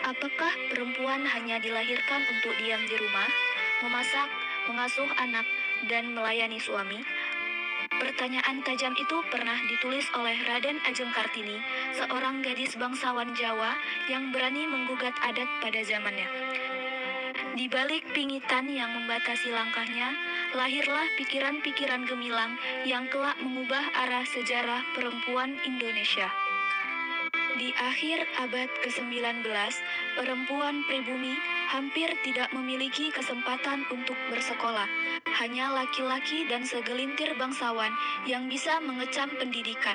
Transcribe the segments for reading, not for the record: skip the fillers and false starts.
Apakah perempuan hanya dilahirkan untuk diam di rumah, memasak, mengasuh anak, dan melayani suami? Pertanyaan tajam itu pernah ditulis oleh Raden Ajeng Kartini, seorang gadis bangsawan Jawa yang berani menggugat adat pada zamannya. Di balik pingitan yang membatasi langkahnya, lahirlah pikiran-pikiran gemilang yang kelak mengubah arah sejarah perempuan Indonesia. Di akhir abad ke-19, perempuan pribumi hampir tidak memiliki kesempatan untuk bersekolah. Hanya laki-laki dan segelintir bangsawan yang bisa mengecam pendidikan.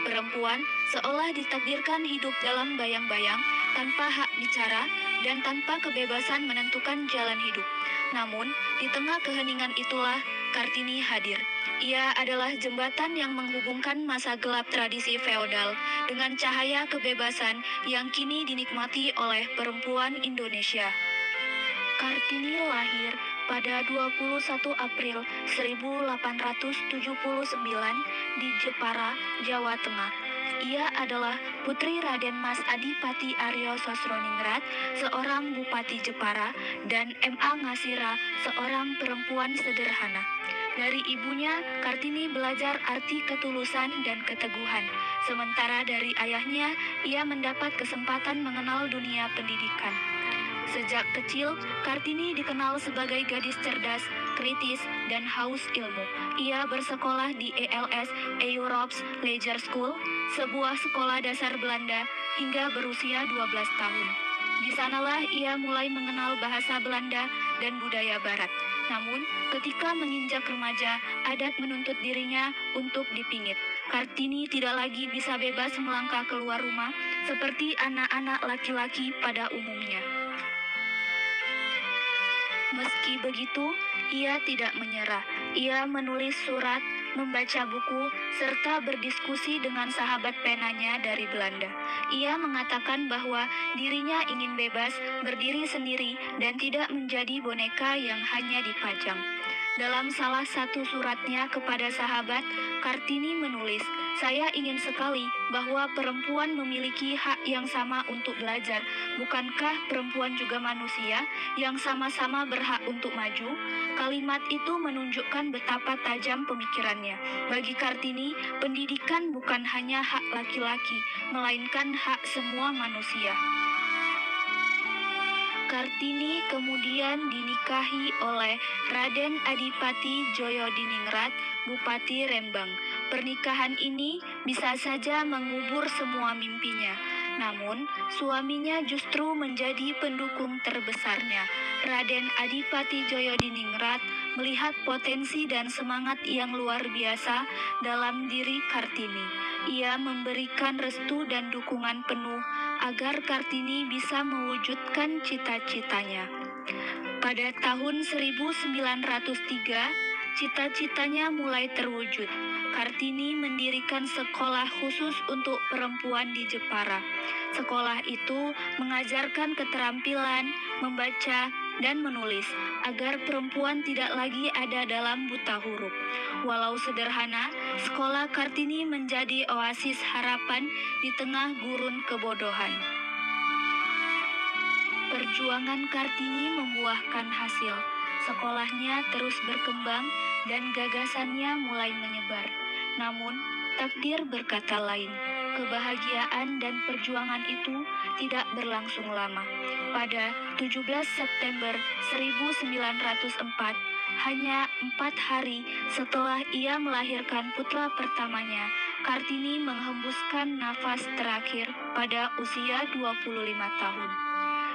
Perempuan seolah ditakdirkan hidup dalam bayang-bayang, tanpa hak bicara, dan tanpa kebebasan menentukan jalan hidup. Namun, di tengah keheningan itulah Kartini hadir. Ia adalah jembatan yang menghubungkan masa gelap tradisi feodal dengan cahaya kebebasan yang kini dinikmati oleh perempuan Indonesia. Kartini lahir pada 21 April 1879 di Jepara, Jawa Tengah. Ia adalah putri Raden Mas Adipati Aryo Sosroningrat, seorang bupati Jepara, dan M.A. Ngasira, seorang perempuan sederhana. Dari ibunya, Kartini belajar arti ketulusan dan keteguhan. Sementara dari ayahnya, ia mendapat kesempatan mengenal dunia pendidikan. Sejak kecil, Kartini dikenal sebagai gadis cerdas, kritis, dan haus ilmu. Ia bersekolah di ELS Europe's Leisure School, sebuah sekolah dasar Belanda, hingga berusia 12 tahun. Di sanalah ia mulai mengenal bahasa Belanda dan budaya Barat. Namun, ketika menginjak remaja, adat menuntut dirinya untuk dipingit. Kartini tidak lagi bisa bebas melangkah keluar rumah seperti anak-anak laki-laki pada umumnya. Meski begitu, ia tidak menyerah. Ia menulis surat, membaca buku, serta berdiskusi dengan sahabat penanya dari Belanda. Ia mengatakan bahwa dirinya ingin bebas, berdiri sendiri, dan tidak menjadi boneka yang hanya dipajang. Dalam salah satu suratnya kepada sahabat, Kartini menulis, "Saya ingin sekali bahwa perempuan memiliki hak yang sama untuk belajar. Bukankah perempuan juga manusia yang sama-sama berhak untuk maju?" Kalimat itu menunjukkan betapa tajam pemikirannya. Bagi Kartini, pendidikan bukan hanya hak laki-laki, melainkan hak semua manusia. Kartini kemudian dinikahi oleh Raden Adipati Djoyodiningrat, Bupati Rembang. Pernikahan ini bisa saja mengubur semua mimpinya. Namun, suaminya justru menjadi pendukung terbesarnya. Raden Adipati Djoyodiningrat melihat potensi dan semangat yang luar biasa dalam diri Kartini. Ia memberikan restu dan dukungan penuh agar Kartini bisa mewujudkan cita-citanya. Pada tahun 1903, cita-citanya mulai terwujud. Kartini mendirikan sekolah khusus untuk perempuan di Jepara. Sekolah itu mengajarkan keterampilan membaca dan menulis agar perempuan tidak lagi ada dalam buta huruf. Walau sederhana, sekolah Kartini menjadi oasis harapan di tengah gurun kebodohan. Perjuangan Kartini membuahkan hasil. Sekolahnya terus berkembang dan gagasannya mulai menyebar. Namun, takdir berkata lain. Kebahagiaan dan perjuangan itu tidak berlangsung lama. Pada 17 September 1904, hanya 4 hari setelah ia melahirkan putra pertamanya, Kartini menghembuskan nafas terakhir pada usia 25 tahun.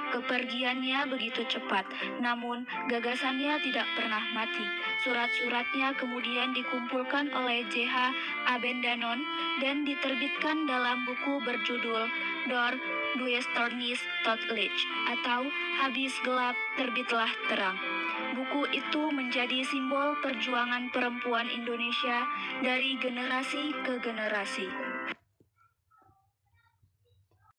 Kepergiannya begitu cepat, namun gagasannya tidak pernah mati. Surat-suratnya kemudian dikumpulkan oleh J.H. Abendanon dan diterbitkan dalam buku berjudul Door Duisternis tot Licht, atau Habis Gelap Terbitlah Terang. Buku itu menjadi simbol perjuangan perempuan Indonesia dari generasi ke generasi.